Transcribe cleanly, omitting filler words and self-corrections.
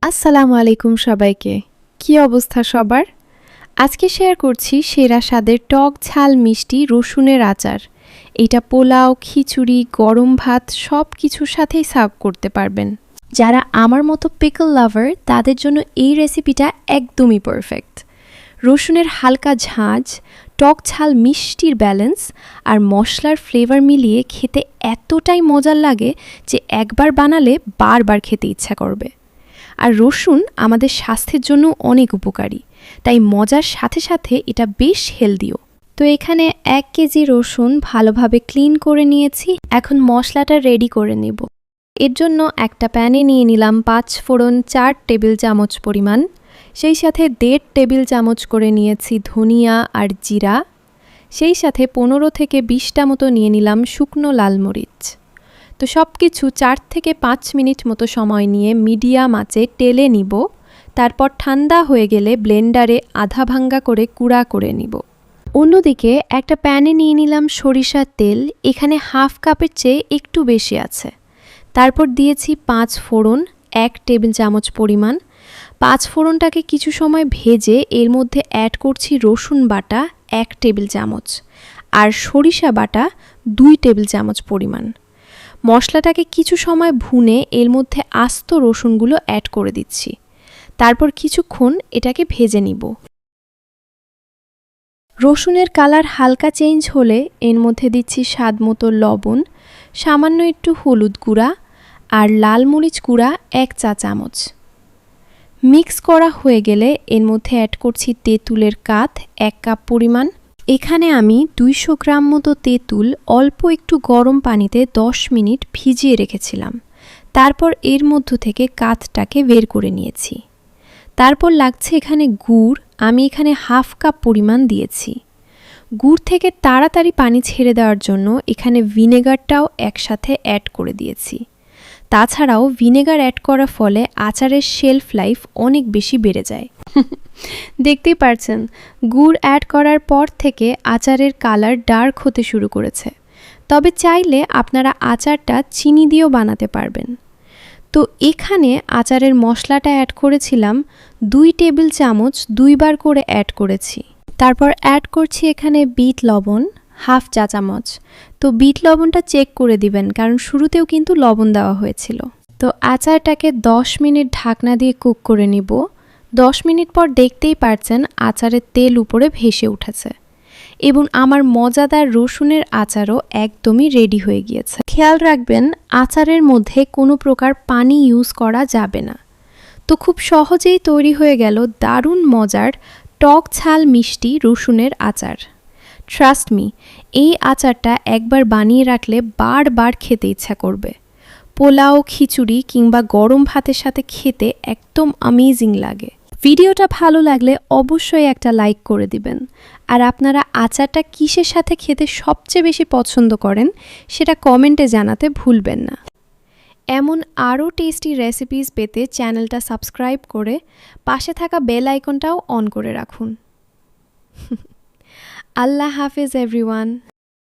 আসসালামু আলাইকুম সবাইকে। কি অবস্থা সবার? আজকে শেয়ার করছি সেরা স্বাদের টক ঝাল মিষ্টি রসুনের আচার। এটা পোলাও, খিচুড়ি, গরম ভাত সব কিছুর সাথেই সার্ভ করতে পারবেন। যারা আমার মতো পিকল লাভার তাদের জন্য এই রেসিপিটা একদমই পারফেক্ট। রসুনের হালকা ঝাঁঝ, টক ঝাল মিষ্টির ব্যালেন্স আর মশলার ফ্লেভার মিলিয়ে খেতে এতটাই মজার লাগে যে একবার বানালে বারবার খেতে ইচ্ছা করবে। আর রসুন আমাদের স্বাস্থ্যের জন্য অনেক উপকারী, তাই মজার সাথে সাথে এটা বেশ হেলদিও। তো এখানে 1 কেজি রসুন ভালোভাবে ক্লিন করে নিয়েছি। এখন মশলাটা রেডি করে নেব। এর জন্য একটা প্যানে নিয়ে নিলাম 5 ফোড়ন 4 টেবিল চামচ পরিমাণ, সেই সাথে 1.5 টেবিল চামচ করে নিয়েছি ধনিয়া আর জিরা, সেই সাথে 15 থেকে 20টা মতো নিয়ে নিলাম শুকনো লাল মরিচ। তো সব কিছু 4 থেকে 5 মিনিট মতো সময় নিয়ে মিডিয়াম আঁচে টেলে নিব। তারপর ঠান্ডা হয়ে গেলে ব্লেন্ডারে আধা ভাঙ্গা করে গুঁড়া করে নিব। অন্যদিকে একটা প্যানে নিয়ে নিলাম সরিষার তেল, এখানে হাফ কাপের চেয়ে একটু বেশি আছে। তারপর দিয়েছি 5 ফোড়ন 1 টেবিল চামচ পরিমাণ। 5 ফোড়নটাকে কিছু সময় ভেজে এর মধ্যে অ্যাড করছি রসুন বাটা 1 টেবিল চামচ আর সরিষা বাটা 2 টেবিল চামচ পরিমাণ। মশলাটাকে কিছু সময় ভুনে এর মধ্যে আস্ত রসুনগুলো অ্যাড করে দিচ্ছি। তারপর কিছুক্ষণ এটাকে ভেজে নিব। রসুনের কালার হালকা চেঞ্জ হলে এর মধ্যে দিচ্ছি স্বাদ মতো লবণ, সামান্য একটু হলুদ গুঁড়া আর লাল মরিচ গুঁড়া 1 চা চামচ। মিক্স করা হয়ে গেলে এর মধ্যে অ্যাড করছি তেঁতুলের কাঠ 1 কাপ পরিমাণ। এখানে আমি 200 গ্রাম মতো তেঁতুল অল্প একটু গরম পানিতে 10 মিনিট ভিজিয়ে রেখেছিলাম। তারপর এর মধ্য থেকে কাঠটাকে বের করে নিয়েছি। তারপর লাগছে এখানে গুড়, আমি এখানে হাফ কাপ পরিমাণ দিয়েছি। গুড় থেকে তাড়াতাড়ি পানি ছেড়ে দেওয়ার জন্য এখানে ভিনেগারটাও একসাথে অ্যাড করে দিয়েছি। তাছাড়াও ভিনেগার অ্যাড করার ফলে আচারের শেলফ লাইফ অনেক বেশি বেড়ে যায়। দেখতেই পারছেন গুড় অ্যাড করার পর থেকে আচারের কালার ডার্ক হতে শুরু করেছে। তবে চাইলে আপনারা আচারটা চিনি দিয়েও বানাতে পারবেন। তো এখানে আচারের মশলাটা অ্যাড করেছিলাম 2 টেবিল চামচ, 2 বার করে অ্যাড করেছি। তারপর অ্যাড করছি এখানে বিট লবণ হাফ চা চামচ। তো বিট লবণটা চেক করে দিবেন, কারণ শুরুতেও কিন্তু লবণ দেওয়া হয়েছিল। তো আচারটাকে 10 মিনিট ঢাকনা দিয়ে কুক করে নিব। 10 মিনিট পর দেখতেই পারছেন আচারের তেল উপরে ভেসে উঠেছে এবং আমার মজাদার রসুনের আচারও একদমই রেডি হয়ে গিয়েছে। খেয়াল রাখবেন আচারের মধ্যে কোনো প্রকার পানি ইউজ করা যাবে না। তো খুব সহজেই তৈরি হয়ে গেল দারুণ মজার টক ঝাল মিষ্টি রসুনের আচার। ট্রাস্ট মি, এই আচারটা একবার বানিয়ে রাখলে বারবার খেতে ইচ্ছা করবে। পোলাও, খিচুড়ি কিংবা গরম ভাতের সাথে খেতে একদম অ্যামেজিং লাগে। ভিডিওটা ভালো লাগলে অবশ্যই একটা লাইক করে দিবেন। আর আপনারা আচারটা কিসের সাথে খেতে সবচেয়ে বেশি পছন্দ করেন সেটা কমেন্টে জানাতে ভুলবেন না। এমন আরও টেস্টি রেসিপিস পেতে চ্যানেলটা সাবস্ক্রাইব করে পাশে থাকা বেল আইকনটাও অন করে রাখুন। আল্লাহ হাফেজ এভরিওয়ান।